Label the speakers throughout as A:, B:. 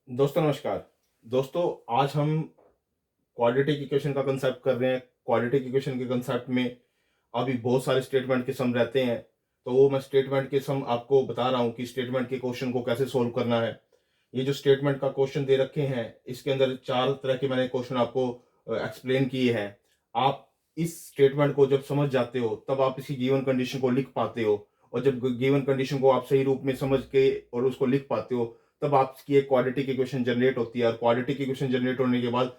A: दोस्तों नमस्कार। दोस्तों आज हम क्वाड्रेटिक इक्वेशन का कंसेप्ट कर रहे हैं। क्वाड्रेटिक इक्वेशन के कंसेप्ट में अभी बहुत सारे स्टेटमेंट के सम रहते हैं, तो वो मैं स्टेटमेंट के सम आपको बता रहा हूँ कि स्टेटमेंट के क्वेश्चन को कैसे सोल्व करना है। ये जो स्टेटमेंट का क्वेश्चन दे रखे हैं, इसके अंदर चार तरह के मैंने क्वेश्चन आपको एक्सप्लेन किए हैं। आप इस स्टेटमेंट को जब समझ जाते हो तब आप इसकी गिवन कंडीशन को लिख पाते हो, और जब गिवन कंडीशन को आप सही रूप में समझ के और उसको लिख पाते हो तब आपकी एक क्वाड्रेटिक इक्वेशन जनरेट होती है। और क्वाड्रेटिक इक्वेशन जनरेट होने के बाद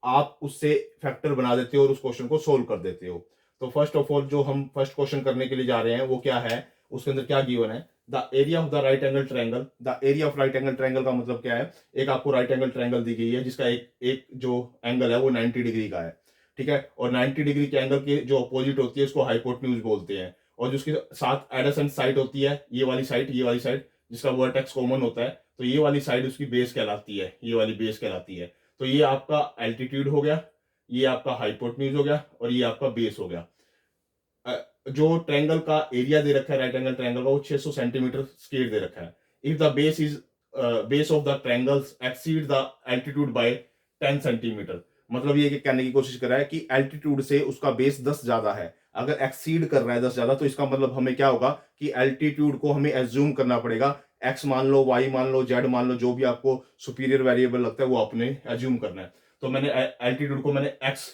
A: आप उससे फैक्टर बना देते हो और उस क्वेश्चन को सोल्व कर देते हो। तो फर्स्ट ऑफ ऑल जो हम फर्स्ट क्वेश्चन करने के लिए जा रहे हैं वो क्या है, उसके अंदर क्या गिवन है, the area of the right angle triangle. The area of right angle triangle का मतलब क्या है, एक आपको राइट एंगल ट्रायंगल दी गई है जिसका एक एक जो एंगल है वो 90 डिग्री का है। ठीक है, और 90 डिग्री के एंगल की जो अपोजिट होती है उसको हाइपोटेन्यूज बोलते हैं, और जिसके साथ एडजेसेंट साइड होती है ये वाली साइड, ये वाली साइड जिसका वर्टेक्स कॉमन होता है, तो ये वाली साइड उसकी बेस कहलाती है, ये वाली बेस कहलाती है। तो ये आपका एल्टीट्यूड हो गया, ये आपका हाइपोटेन्यूज हो गया, और ये आपका बेस हो गया। जो ट्रायंगल का एरिया दे रखा है राइट एंगल ट्रायंगल का वो 600 सेंटीमीटर स्क्वायर दे रखा है। If the base of the triangles exceed the altitude by 10 centimetre, मतलब ये कहने की कोशिश कर रहा है कि एल्टीट्यूड से उसका बेस 10 ज्यादा है। अगर एक्सीड कर रहा है 10 ज्यादा, तो इसका मतलब हमें क्या होगा कि एल्टीट्यूड को हमें एज्यूम करना पड़ेगा। एक्स मान लो, वाई मान लो, जेड मान लो, जो भी आपको सुपीरियर वेरिएबल लगता है वो आपने एज्यूम करना है। तो मैंने एल्टीट्यूड को मैंने एक्स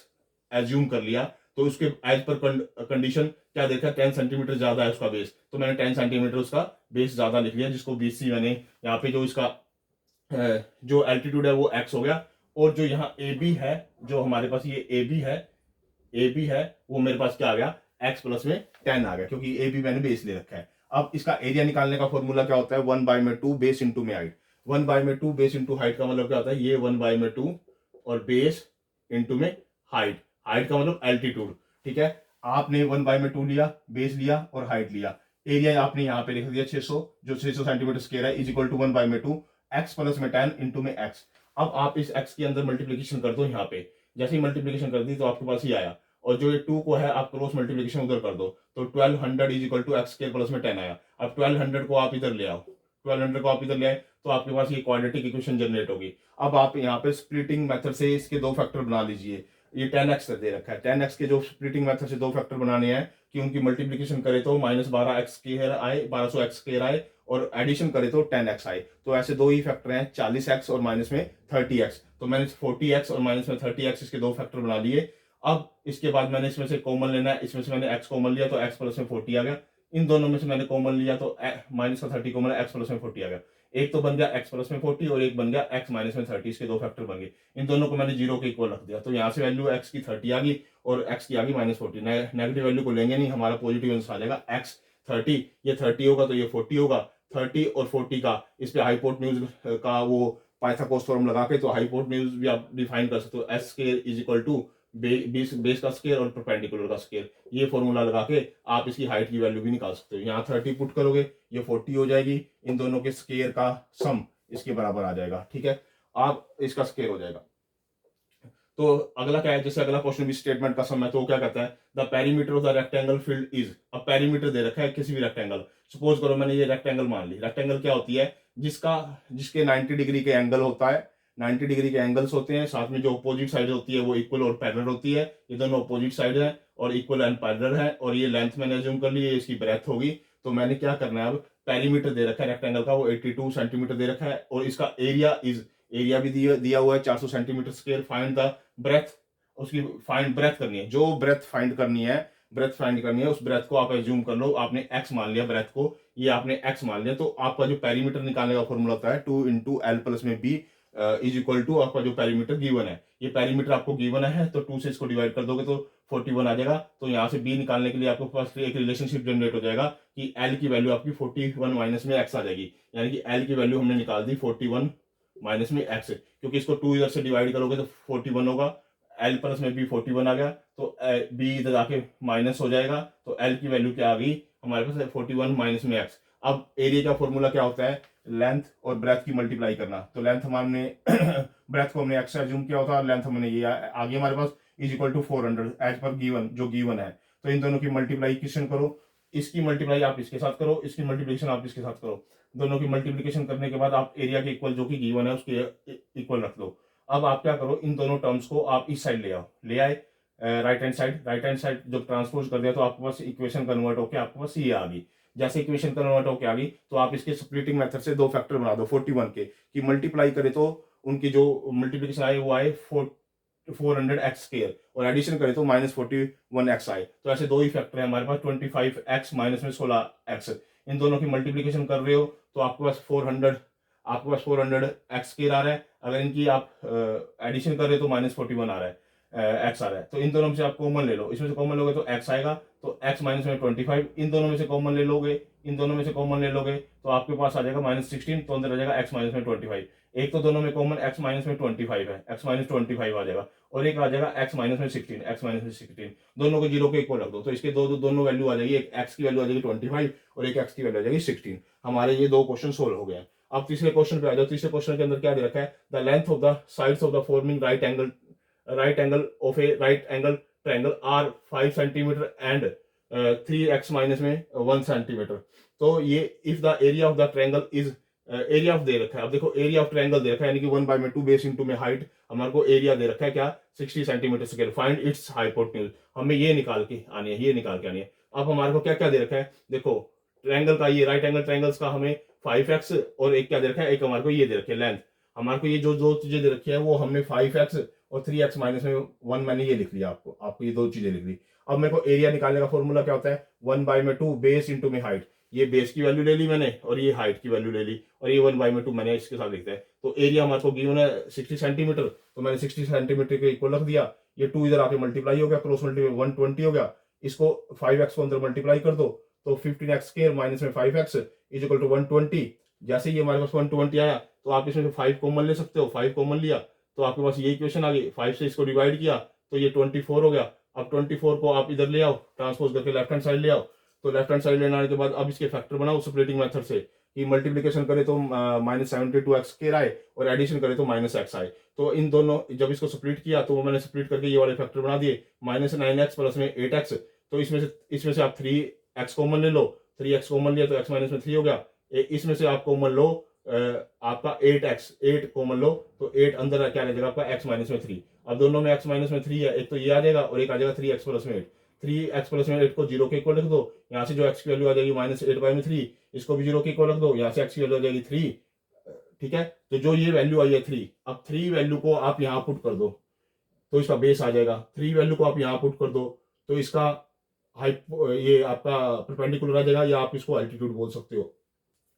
A: एज्यूम कर लिया, तो उसके एज पर कंडीशन क्या देखा, 10 सेंटीमीटर ज्यादा है उसका बेस, तो मैंने 10 सेंटीमीटर उसका बेस ज्यादा लिख लिया, जिसको बीसी मैंने यहाँ पे जो इसका जो एल्टीट्यूड है वो एक्स हो गया। और जो यहाँ ए बी है, जो हमारे पास ये ए बी है, ए बी है, वो मेरे पास क्या आ गया, एक्स प्लस में 10 आ गया, क्योंकि ए बी मैंने बेस ले रखा है। अब इसका एरिया निकालने का फॉर्मूला क्या होता है, 1/2 बेस इंटू में हाइट। 1/2 बेस इंटू हाइट का मतलब क्या होता है, ये 1/2 और बेस इंटू में हाइट। हाइट का मतलब एल्टीट्यूड। ठीक है, आपने 1/2 लिया, बेस लिया और हाइट लिया। एरिया आपने यहाँ पे लिख दिया 600, जो 600 सेंटीमीटर स्क्वायर है, is equal to 1/2 x plus में 10 इंटू में एक्स। अब आप इस एक्स के अंदर मल्टीप्लीकेशन कर दो यहाँ पे। जैसे ही मल्टीप्लीकेशन कर दी तो आपके पास ही आया, और जो ये 2 को है आप क्रॉस मल्टीप्लीकेशन उधर कर दो, तो 1200 is equal to x square plus में 10 आया। अब 1200 को आप इधर ले आओ, 1200 को आप इधर ले आए तो आपके पास ये क्वाड्रेटिक इक्वेशन जनरेट होगी। अब आप यहाँ पे स्प्लिटिंग मेथड से इसके दो फैक्टर बना लीजिए। ये 10x दे रखा है, 10x के जो स्प्लिटिंग मेथड से दो फैक्टर बनाने हैं कि उनकी मल्टीप्लीकेशन करे तो -12x² आए, 1200x² आए, और एडिशन करे तो 10x आए। तो ऐसे दो ही फैक्टर हैं, 40x और माइनस में 30x। तो मैंने 40x और माइनस में 30x इसके दो फैक्टर बना लिए। अब इसके बाद मैंने इसमें से कॉमन लेना है, इसमें से मैंने x कॉमन लिया तो x प्लस में 40 आ गया। इन दोनों में से मैंने कॉमन लिया तो माइनस का 30 कॉमन है, x प्लस में 40 आ गया। एक तो बन गया x प्लस में 40 और एक बन गया x माइनस में 30, इसके दो फैक्टर बन गए। इन दोनों को मैंने जीरो के इक्वल रख दिया, तो यहाँ से वैल्यू x की 30 आ गई और x की आ गई -40। नेगेटिव वैल्यू को लेंगे नहीं, हमारा पॉजिटिव आंसर आ जाएगा x 30। ये 30 होगा तो ये 40 होगा, 30 और 40 का इस पे हाइपोटेन्यूज का वो पाइथागोरस थ्योरम लगा के तो हाइपोटेन्यूज भी आप डिफाइन कर सकते हो, s square is equal to base का स्क्वायर और परपेंडिकुलर का स्क्वायर। ये फॉर्मूला लगा के आप इसकी हाइट की वैल्यू भी निकाल सकते हो। यहाँ 30 पुट करोगे, ये 40 हो जाएगी, इन दोनों के स्क्वायर का सम इसके बराबर आ जाएगा। ठीक है, आप इसका स्क्वायर हो जाएगा। तो अगला क्या है, जैसे अगला क्वेश्चन भी स्टेटमेंट का सम है, तो वो क्या कहता है, the perimeter of the rectangle field is. अब पेरीमीटर दे रखा है किसी भी रेक्टेंगल, सपोज करो मैंने ये रेक्टेंगल मान ली। रेक्टेंगल क्या होती है, जिसके 90 डिग्री के एंगल होता है, 90 डिग्री के एंगल्स होते हैं, साथ में जो अपोजिट साइड होती है वो इक्वल और पैरेलल होती है। ये दोनों अपोजिट साइड है और इक्वल एंड पैरेलल है, और ये लेंथ मैंने अज्यूम कर ली, ये इसकी ब्रेथ होगी। तो मैंने क्या करना है, अब पेरीमीटर दे रखा है रेक्टेंगल का, वो 82 सेंटीमीटर दे रखा है, और इसका एरिया भी दिया हुआ है 400 centimetre square. Find the breadth, उसकी फाइंड ब्रेथ करनी है, जो ब्रेथ फाइंड करनी है, ब्रेथ फाइंड करनी है, उस ब्रेथ को आप एज्यूम कर लो, आपने एक्स मान लिया ब्रेथ को, ये आपने एक्स मान लिया। तो आपका जो पेरीमीटर निकालने का फॉर्मूला होता है 2 इंटू एल प्लस में बी इज इक्वल टू आपका जो पेरीमीटर गिवन है। ये पेरीमीटर आपको गिवन है तो 2 से इसको डिवाइड कर दोगे तो 41 आ जाएगा। तो यहाँ से बी निकालने के लिए आपके पास एक रिलेशनशिप जनरेट हो जाएगा कि एल की वैल्यू आपकी 41 माइनस में एक्स आ जाएगी, यानी कि एल की वैल्यू हमने निकाल दी 41 माइनस में एक्स, क्योंकि इसको 2 इधर से डिवाइड करोगे तो 41 होगा, एल प्लस में भी 41 आ गया, तो बी इधर आके माइनस हो जाएगा, तो एल की वैल्यू क्या आ गई हमारे पास 41 माइनस में एक्स। अब एरिया का फॉर्मूला क्या होता है, लेंथ और ब्रेथ की मल्टीप्लाई करना। तो लेंथ हमने ब्रेथ को हमने एक्स एज्यूम किया होता, लेंथ हमने ये आ गई हमारे पास इज इक्वल टू 400 एज पर गिवन, जो गिवन है। तो इन दोनों की मल्टीप्लाई क्वेश्चन करो, इसकी मल्टीप्लाई आप इसके साथ करो, इसकी मल्टीप्लिकेशन आप इसके साथ करो, दोनों की मल्टीप्लिकेशन करने के बाद आप एरिया के इक्वल जो कि गिवन है उसके इक्वल रख दो। अब आप क्या करो, इन दोनों टर्म्स को आप इस साइड ले आओ, ले आए राइट हैंड साइड जब ट्रांसपोज कर दिया तो आपके पास इक्वेशन कन्वर्ट होकर आपके पास ये आ गई। जैसे इक्वेशन कन्वर्ट होकर आ गई तो आप इसके स्प्लिटिंग मेथड से दो फैक्टर बना दो 41 के, कि मल्टीप्लाई करे तो उनकी जो मल्टीप्लिकेशन आए वो आए 400x स्क्वायर और एडिशन करें तो -41x आए। तो ऐसे दो ही फैक्टर है हमारे पास, 25x माइनस में 16x। इन दोनों की मल्टीप्लिकेशन कर रहे हो तो आपके पास 400x स्क्वायर आ रहा है। अगर इनकी आप एडिशन कर रहे हो तो -41 आ रहा है, एक्स आ रहा है। तो इन दोनों में से आप कॉमन ले लो, इसमें से कॉमन लोगे तो एक्स आएगा, तो x माइनस में 25, इन दोनों में से कॉमन ले लोगे, इन दोनों में से कॉमन ले लोगे तो आपके पास आ जाएगा -16, तो अंदर आ जाएगा x माइनस में 25। एक तो दोनों में कॉमन x माइनस में 25 है, x माइनस 25 आ जाएगा, और एक आ जाएगा x माइनस में 16, x माइनस में 16, दोनों को जीरो के इक्वल रख दो तो इसके दोनों वैल्यू आ जाएगी, एक x की वैल्यू आ जाएगी 25 और एक x की वैल्यू आ जाएगी 16। हमारे ये दो क्वेश्चन सोल्व हो गए हैं। अब तीसरे क्वेश्चन पे आ जाओ। तीसरे क्वेश्चन के अंदर क्या दे रखा है, the length of the sides of the forming right angle of a right angle triangle are 5 centimetre and 3x minus में 1 सेंटीमीटर। तो ये if the area of the triangle is area of दे रखा है। अब देखो एरिया ऑफ ट्रायंगल दे रखा है, यानी कि 1/2 बेस इंटू में हाइट, हमारे को एरिया दे रखा है क्या 60 centimetre square. Find its hypotenuse, हमें ये निकाल के आनी है, ये निकाल के आनी है। अब हमारे को क्या क्या दे रखा है, देखो ट्रायंगल का, ये राइट एंगल ट्रायंगल्स का हमें 5x और एक क्या दे रखा है, एक हमारे को ये दे रखी है लेंथ। हमारे को ये जो दो चीजें दे रखी है वो हमने 5x और 3x माइनस में 1 मैंने ये लिख लिया, आपको ये दो चीजें लिख ली। अब मेरे को एरिया निकालने का फॉर्मूला क्या होता है, 1/2 बेस इंटू में हाइट। ये बेस की वैल्यू ले ली मैंने और ये हाइट की वैल्यू ले ली, और ये 1/2 मैंने इसके साथ लिखता है। तो एरिया हमारे को गिवन है 60 सेंटीमीटर, तो मैंने 60 सेंटीमीटर के इक्वल रख दिया। ये 2 इधर आके मल्टीप्लाई हो गया, क्रॉस मल्टीप्लाई 120 हो गया। इसको 5x को अंदर मल्टीप्लाई कर दो तो 15x स्क्वायर माइनस में 5x इज इक्वल टू 120। जैसे ही हमारे पास 120 आया तो आप इसमें से 5 कॉमन ले सकते हो, 5 कॉमन लिया तो आपके पास ये इक्वेशन आ गई। 5 से इसको डिवाइड किया तो ये 24 हो गया। अब 24 को आप इधर ले आओ, ट्रांसपोज करके लेफ्ट हैंड साइड ले आओ। तो लेफ्ट हैंड साइड लेने आने के बाद अब इसके फैक्टर बनाओ स्प्लिटिंग मेथड से, कि मल्टीप्लिकेशन करे तो -72x स्क्वायर आए और एडिशन करे तो -x आए। तो इन दोनों जब इसको स्प्लिट किया तो मैंने स्प्लिट करके ये वाले फैक्टर बना दिए, -9x प्लस में 8x। तो इसमें से आप 3x कॉमन ले लो, 3x कॉमन लिया तो x माइनस में 3 हो गया। इसमें से आप कॉमन लो आपका 8 कॉमन लो तो 8 अंदर क्या रह जाएगा आपका x माइनस में 3। अब दोनों में x माइनस में 3 है, एक तो ये आ जाएगा और एक आ जाएगा 3x प्लस में 8। 3x प्लस में 8 को 0 के इक्वल रख दो, यहाँ से जो x की वैल्यू आ जाएगी -8/3, इसको भी 0 के इक्वल रख दो, यहाँ से x की वैल्यू आ जाएगी 3। ठीक है, तो जो ये वैल्यू आई है 3, अब 3 वैल्यू को आप यहाँ पुट कर दो तो इसका बेस आ जाएगा। 3 वैल्यू को आप यहाँ पुट कर दो तो इसका ये आपका परपेंडिकुलर आ जाएगा, या आप इसको एल्टीट्यूड बोल सकते हो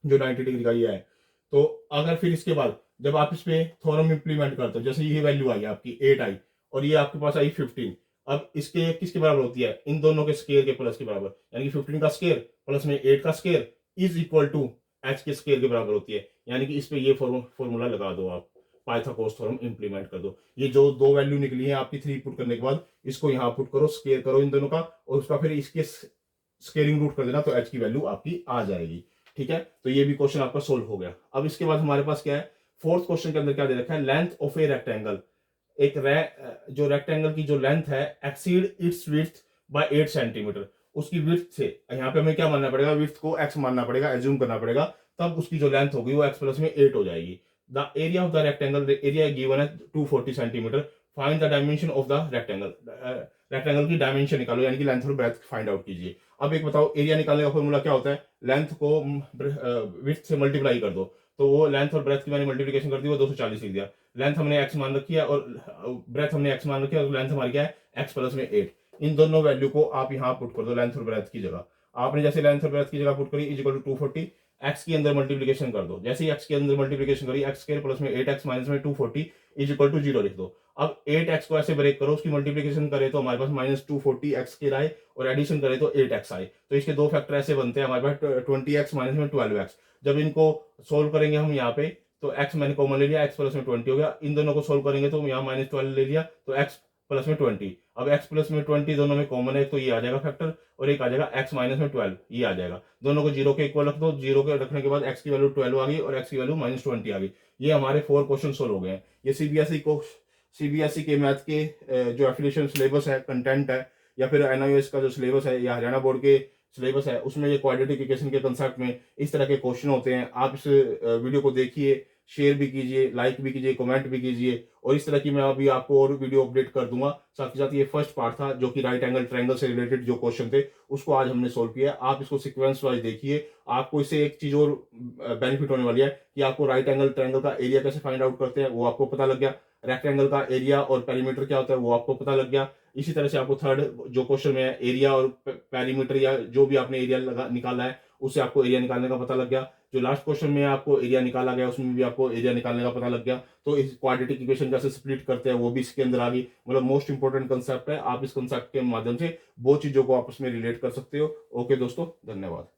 A: जो 90 डिग्री का ये है। तो अगर फिर इसके बाद जब आप इस पे थ्योरम इंप्लीमेंट करते हो, जैसे ये वैल्यू आई आपकी 8 आई और ये आपके पास आई 15, अब इसके किसके बराबर होती है, इन दोनों के स्क्वायर के प्लस के बराबर, यानी कि 15 का स्क्वायर प्लस में 8 का square is equal to h के स्क्वायर के बराबर होती है। यानी कि इस पे ये फॉर्मूला लगा दो, आप पाइथागोरस थ्योरम इंप्लीमेंट कर दो। ये जो दो वैल्यू निकली है आपकी 3 पुट करने के बाद, इसको यहाँ पुट करो, स्क्वायर करो इन दोनों का, और उसका फिर इसके स्क्वेयरिंग रूट कर देना तो h की वैल्यू आपकी आ जाएगी। ठीक है, तो ये भी क्वेश्चन आपका सोल्व हो गया। अब इसके बाद हमारे पास क्या है, फोर्थ क्वेश्चन के अंदर क्या दे रखा है, लेंथ ऑफ ए रेक्टेंगल। जो रेक्टेंगल की जो लेंथ है exceed its width by 8 centimetre, उसकी विड्थ से, यहाँ पे हमें क्या मानना पड़ेगा, विड्थ को x मानना पड़ेगा, एज्यूम करना पड़ेगा, तब उसकी जो लेंथ होगी वो x प्लस में 8 हो जाएगी। The area of the rectangle, area given है 240 centimetre. Find the dimension of the rectangle, rectangle की डायमेंशन निकालो, यानी कि लेंथ और ब्रेथ फाइंड आउट कीजिए। अब एक बताओ, एरिया निकालने का फॉर्मूला क्या होता है, लेंथ को विड्थ से मल्टीप्लाई कर दो, तो वो लेंथ और ब्रेथ की मैंने मल्टीप्लिकेशन कर दी, वो 240 लिख दिया। लेंथ हमने x मान रखी है और ब्रेथ हमने x मान रखी है, और लेंथ हमारी क्या है x प्लस में 8। इन दोनों वैल्यू को आप यहाँ पुट कर दो लेंथ और ब्रेथ की जगह। आपने जैसे लेंथ और ब्रेथ की जगह पुट करी इज इक्वल टू 240, x की अंदर मल्टीप्लिकेशन कर दो, जैसे ही x के अंदर मल्टीप्लिकेशन करी x स्क्वायर प्लस में 8x माइनस में 240 इज इक्वल टू 0 लिख दो। अब 8x को ऐसे ब्रेक करो, उसकी मल्टीप्लिकेशन करे तो हमारे पास -240x के आए और एडिशन करे तो 8x आए। तो इसके दो फैक्टर ऐसे बनते हैं हमारे पास 20x माइनस में 12x। जब इनको सोल्व करेंगे हम यहाँ पे तो x मैंने कॉमन ले लिया, x प्लस में 20 हो गया। इन दोनों को सोल्व करेंगे तो यहाँ -12 ले लिया तो x प्लस में 20। अब x प्लस में 20 दोनों में कॉमन है, तो ये आ जाएगा फैक्टर, और एक आ जाएगा x माइनस में 12, ये आ जाएगा। दोनों को 0 के इक्वल रख दो, 0 के रखने के बाद x की वैल्यू 12 आ गई और x की वैल्यू -20 आ गई। ये हमारे 4 क्वेश्चन सोल्व हो गए हैं। ये सीबीएसई के मैथ के जो एफिलिएशन सिलेबस है, कंटेंट है, या फिर एनआईओएस का जो सिलेबस है, या हरियाणा बोर्ड के सिलेबस है उसमें ये क्वाड्रेटिक इक्वेशन के कंसेप्ट में इस तरह के क्वेश्चन होते हैं। आप इस वीडियो को देखिए, शेयर भी कीजिए, लाइक भी कीजिए, कमेंट भी कीजिए, और इस तरह की मैं अभी आपको और वीडियो अपडेट कर दूंगा। साथ ही साथ ये फर्स्ट पार्ट था जो कि राइट एंगल ट्रायंगल से रिलेटेड जो क्वेश्चन थे उसको आज हमने सोल्व किया। आप इसको सीक्वेंस वाइज देखिए, आपको इससे एक चीज और बेनिफिट होने वाली है कि आपको राइट एंगल ट्रायंगल का एरिया कैसे फाइंड आउट करते हैं वो आपको पता लग गया, रेक्टेंगल का एरिया और पेरीमीटर क्या होता है वो आपको पता लग गया। इसी तरह से आपको थर्ड जो क्वेश्चन में एरिया और पेरीमीटर या जो भी आपने एरिया लगा निकाला है उससे आपको एरिया निकालने का पता लग गया। जो लास्ट क्वेश्चन में आपको एरिया निकाला गया उसमें भी आपको एरिया निकालने का पता लग गया। तो इस क्वाड्रेटिक इक्वेशन कैसे स्प्लिट करते हैं वो भी इसके अंदर आ गई। मतलब मोस्ट इंपॉर्टेंट कंसेप्ट है, आप इस कंसेप्ट के माध्यम से बहुत चीजों को आपस में रिलेट कर सकते हो। ओके दोस्तों, धन्यवाद।